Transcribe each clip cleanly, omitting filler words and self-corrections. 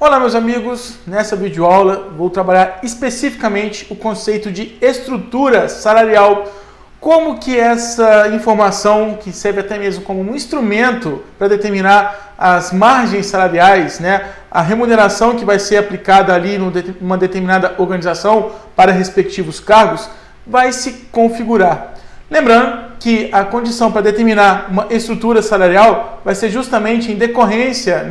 Olá meus amigos, nessa videoaula vou trabalhar especificamente o conceito de estrutura salarial, como que essa informação, que serve até mesmo como um instrumento para determinar as margens salariais, a remuneração que vai ser aplicada ali numa determinada organização para respectivos cargos, vai se configurar. Lembrando que a condição para determinar uma estrutura salarial vai ser justamente em decorrência,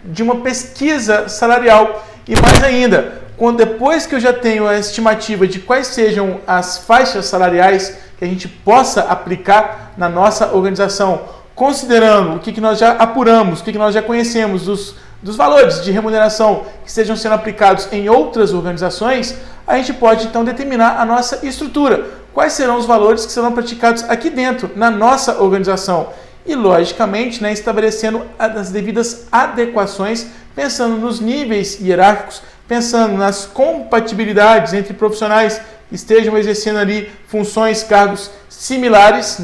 de uma pesquisa salarial. E mais ainda, depois que eu já tenho a estimativa de quais sejam as faixas salariais que a gente possa aplicar na nossa organização, considerando o que nós já apuramos, o que nós já conhecemos dos valores de remuneração que estejam sendo aplicados em outras organizações, a gente pode então determinar a nossa estrutura. Quais serão os valores que serão praticados aqui dentro, na nossa organização? E, logicamente, estabelecendo as devidas adequações, pensando nos níveis hierárquicos, pensando nas compatibilidades entre profissionais que estejam exercendo ali funções, cargos similares,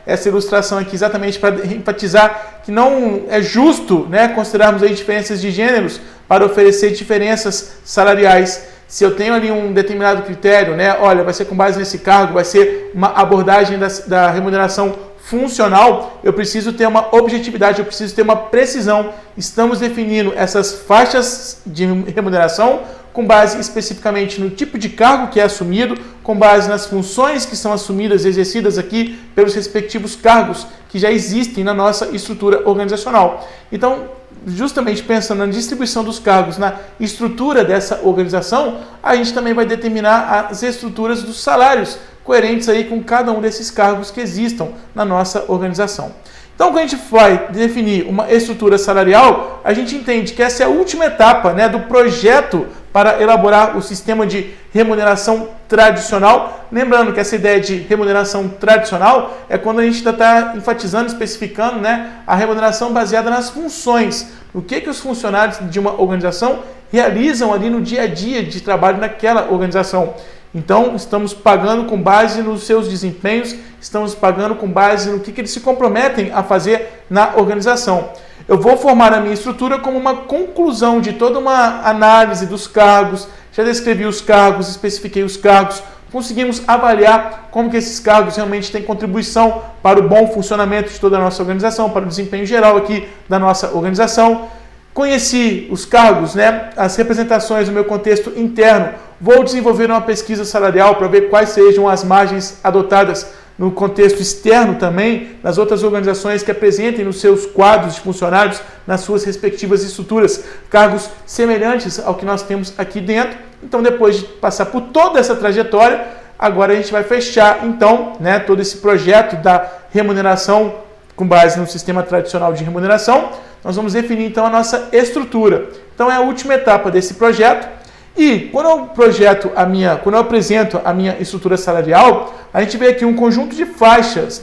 Essa ilustração aqui exatamente para enfatizar que não é justo, considerarmos aí diferenças de gêneros para oferecer diferenças salariais. Se eu tenho ali um determinado critério, olha, vai ser com base nesse cargo, vai ser uma abordagem da remuneração funcional, eu preciso ter uma objetividade, eu preciso ter uma precisão. Estamos definindo essas faixas de remuneração com base especificamente no tipo de cargo que é assumido, com base nas funções que são assumidas, exercidas aqui pelos respectivos cargos que já existem na nossa estrutura organizacional. Então, justamente pensando na distribuição dos cargos, na estrutura dessa organização, a gente também vai determinar as estruturas dos salários coerentes aí com cada um desses cargos que existam na nossa organização. Então, quando a gente vai definir uma estrutura salarial, a gente entende que essa é a última etapa do projeto para elaborar o sistema de remuneração tradicional. Lembrando que essa ideia de remuneração tradicional é quando a gente está enfatizando, especificando a remuneração baseada nas funções. O que os funcionários de uma organização realizam ali no dia a dia de trabalho naquela organização. Então, estamos pagando com base nos seus desempenhos, estamos pagando com base no que eles se comprometem a fazer na organização. Eu vou formar a minha estrutura como uma conclusão de toda uma análise dos cargos, já descrevi os cargos, especifiquei os cargos, conseguimos avaliar como que esses cargos realmente têm contribuição para o bom funcionamento de toda a nossa organização, para o desempenho geral aqui da nossa organização. Conheci os cargos, as representações do meu contexto interno. Vou desenvolver uma pesquisa salarial para ver quais sejam as margens adotadas no contexto externo também, nas outras organizações que apresentem nos seus quadros de funcionários, nas suas respectivas estruturas, cargos semelhantes ao que nós temos aqui dentro. Então, depois de passar por toda essa trajetória, agora a gente vai fechar, então, todo esse projeto da remuneração com base no sistema tradicional de remuneração. Nós vamos definir, então, a nossa estrutura. Então, é a última etapa desse projeto. E quando eu apresento a minha estrutura salarial, a gente vê aqui um conjunto de faixas,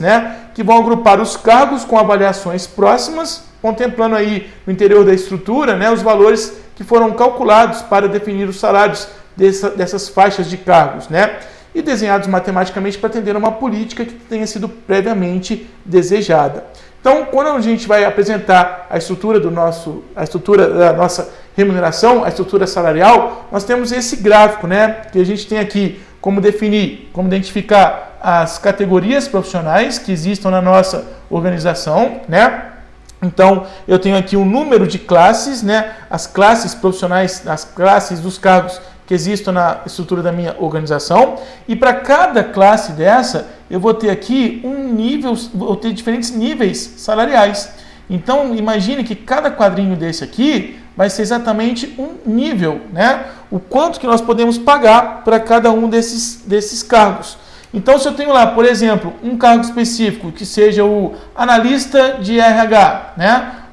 que vão agrupar os cargos com avaliações próximas, contemplando aí no interior da estrutura, os valores que foram calculados para definir os salários dessas faixas de cargos, e desenhados matematicamente para atender a uma política que tenha sido previamente desejada. Então, quando a gente vai apresentar a estrutura da nossa remuneração, a estrutura salarial, nós temos esse gráfico, que a gente tem aqui como definir, como identificar as categorias profissionais que existam na nossa organização, Então, eu tenho aqui um número de classes, as classes profissionais, as classes dos cargos que existam na estrutura da minha organização, e para cada classe dessa, eu vou ter aqui vou ter diferentes níveis salariais. Então, imagine que cada quadrinho desse aqui vai ser exatamente um nível, O quanto que nós podemos pagar para cada um desses cargos. Então, se eu tenho lá, por exemplo, um cargo específico que seja o analista de RH,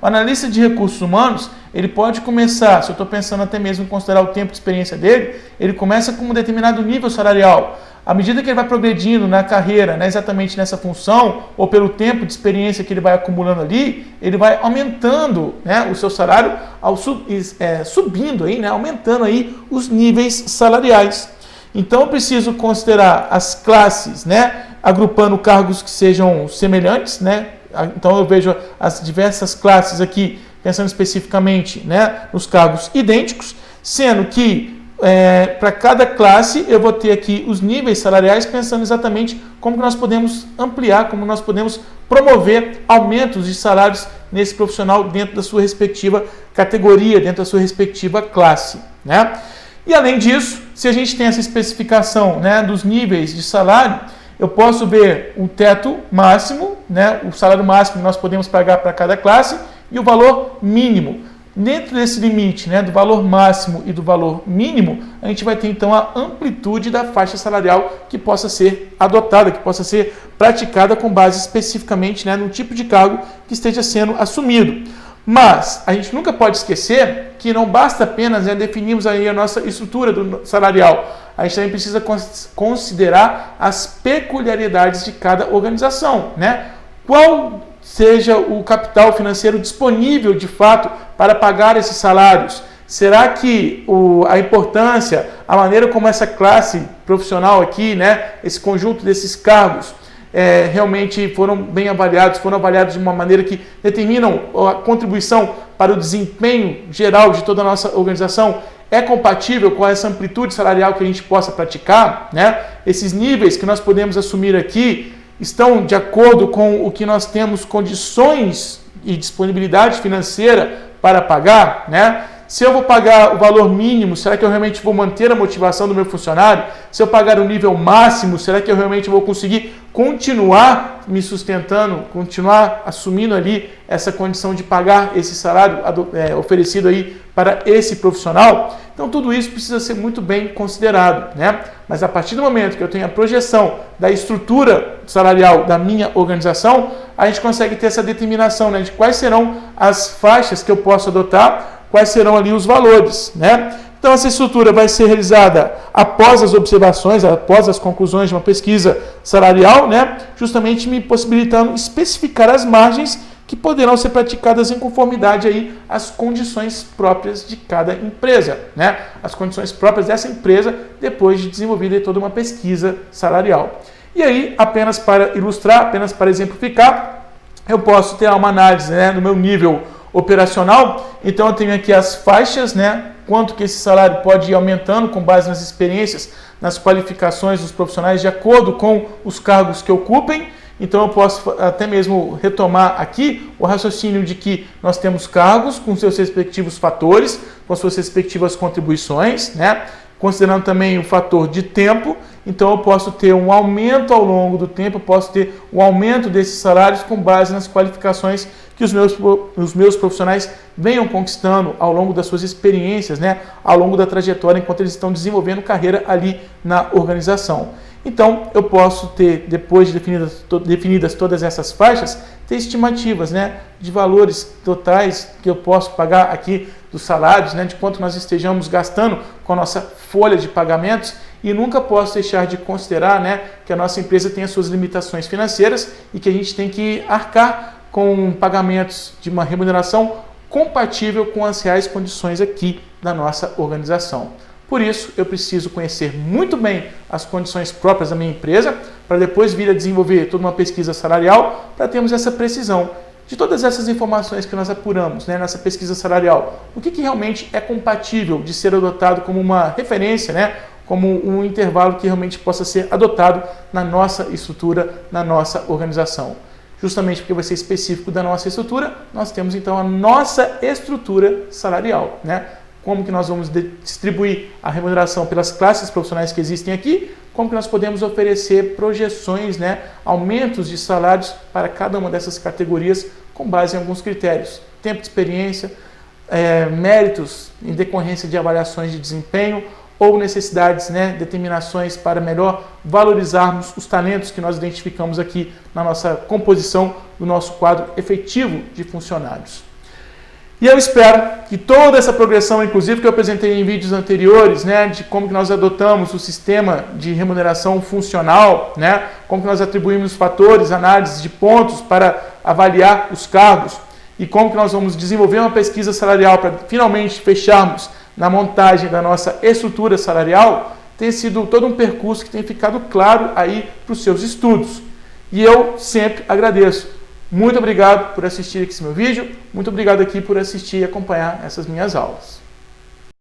O analista de recursos humanos, ele pode começar, se eu estou pensando até mesmo em considerar o tempo de experiência dele, ele começa com um determinado nível salarial. À medida que ele vai progredindo na carreira, exatamente nessa função, ou pelo tempo de experiência que ele vai acumulando ali, ele vai aumentando o seu salário, subindo aí, aumentando aí os níveis salariais. Então eu preciso considerar as classes, agrupando cargos que sejam semelhantes, Então eu vejo as diversas classes aqui pensando especificamente, né, nos cargos idênticos, sendo que para cada classe eu vou ter aqui os níveis salariais, pensando exatamente como que nós podemos ampliar, como nós podemos promover aumentos de salários nesse profissional dentro da sua respectiva categoria, dentro da sua respectiva classe, né? E além disso, se a gente tem essa especificação, né, dos níveis de salário, eu posso ver o teto máximo, né, o salário máximo que nós podemos pagar para cada classe e o valor mínimo. Dentro desse limite, né, do valor máximo e do valor mínimo, a gente vai ter então a amplitude da faixa salarial que possa ser adotada, que possa ser praticada com base especificamente, né, no tipo de cargo que esteja sendo assumido. Mas a gente nunca pode esquecer que não basta apenas, né, definirmos aí a nossa estrutura salarial. A gente também precisa considerar as peculiaridades de cada organização, né? Qual seja o capital financeiro disponível de fato para pagar esses salários? Será que a importância, a maneira como essa classe profissional aqui, né, esse conjunto desses cargos, realmente foram bem avaliados, foram avaliados de uma maneira que determinam a contribuição para o desempenho geral de toda a nossa organização? É compatível com essa amplitude salarial que a gente possa praticar, né? Esses níveis que nós podemos assumir aqui estão de acordo com o que nós temos condições e disponibilidade financeira para pagar, né? Se eu vou pagar o valor mínimo, será que eu realmente vou manter a motivação do meu funcionário? Se eu pagar o nível máximo, será que eu realmente vou conseguir continuar me sustentando, continuar assumindo ali essa condição de pagar esse salário oferecido aí para esse profissional? Então tudo isso precisa ser muito bem considerado, né? Mas a partir do momento que eu tenho a projeção da estrutura salarial da minha organização, a gente consegue ter essa determinação, né, de quais serão as faixas que eu posso adotar, quais serão ali os valores, né? Então essa estrutura vai ser realizada após as observações, após as conclusões de uma pesquisa salarial, né? Justamente me possibilitando especificar as margens que poderão ser praticadas em conformidade aí às condições próprias de cada empresa, né? As condições próprias dessa empresa depois de desenvolvida toda uma pesquisa salarial. E aí, apenas para ilustrar, apenas para exemplificar, eu posso ter uma análise, né, no meu nível operacional. Então eu tenho aqui as faixas, né, quanto que esse salário pode ir aumentando com base nas experiências, nas qualificações dos profissionais de acordo com os cargos que ocupem. Então eu posso até mesmo retomar aqui o raciocínio de que nós temos cargos com seus respectivos fatores, com suas respectivas contribuições, né? Considerando também o fator de tempo. Então eu posso ter um aumento ao longo do tempo, eu posso ter um aumento desses salários com base nas qualificações que os meus profissionais venham conquistando ao longo das suas experiências, né? Ao longo da trajetória enquanto eles estão desenvolvendo carreira ali na organização. Então, eu posso ter, depois de definidas todas essas faixas, ter estimativas, né, de valores totais que eu posso pagar aqui dos salários, né, de quanto nós estejamos gastando com a nossa folha de pagamentos, e nunca posso deixar de considerar, né, que a nossa empresa tem as suas limitações financeiras e que a gente tem que arcar com pagamentos de uma remuneração compatível com as reais condições aqui da nossa organização. Por isso, eu preciso conhecer muito bem as condições próprias da minha empresa, para depois vir a desenvolver toda uma pesquisa salarial, para termos essa precisão de todas essas informações que nós apuramos, né, nessa pesquisa salarial. O que realmente é compatível de ser adotado como uma referência, né, como um intervalo que realmente possa ser adotado na nossa estrutura, na nossa organização. Justamente porque vai ser específico da nossa estrutura, nós temos então a nossa estrutura salarial, né? Como que nós vamos distribuir a remuneração pelas classes profissionais que existem aqui, como que nós podemos oferecer projeções, né, aumentos de salários para cada uma dessas categorias com base em alguns critérios. Tempo de experiência, méritos em decorrência de avaliações de desempenho ou necessidades, né, determinações para melhor valorizarmos os talentos que nós identificamos aqui na nossa composição do nosso quadro efetivo de funcionários. E eu espero que toda essa progressão, inclusive que eu apresentei em vídeos anteriores, né, de como que nós adotamos o sistema de remuneração funcional, né, como que nós atribuímos fatores, análises de pontos para avaliar os cargos e como que nós vamos desenvolver uma pesquisa salarial para finalmente fecharmos na montagem da nossa estrutura salarial, tem sido todo um percurso que tem ficado claro aí para os seus estudos. E eu sempre agradeço Muito obrigado por assistir esse meu vídeo, muito obrigado aqui por assistir e acompanhar essas minhas aulas.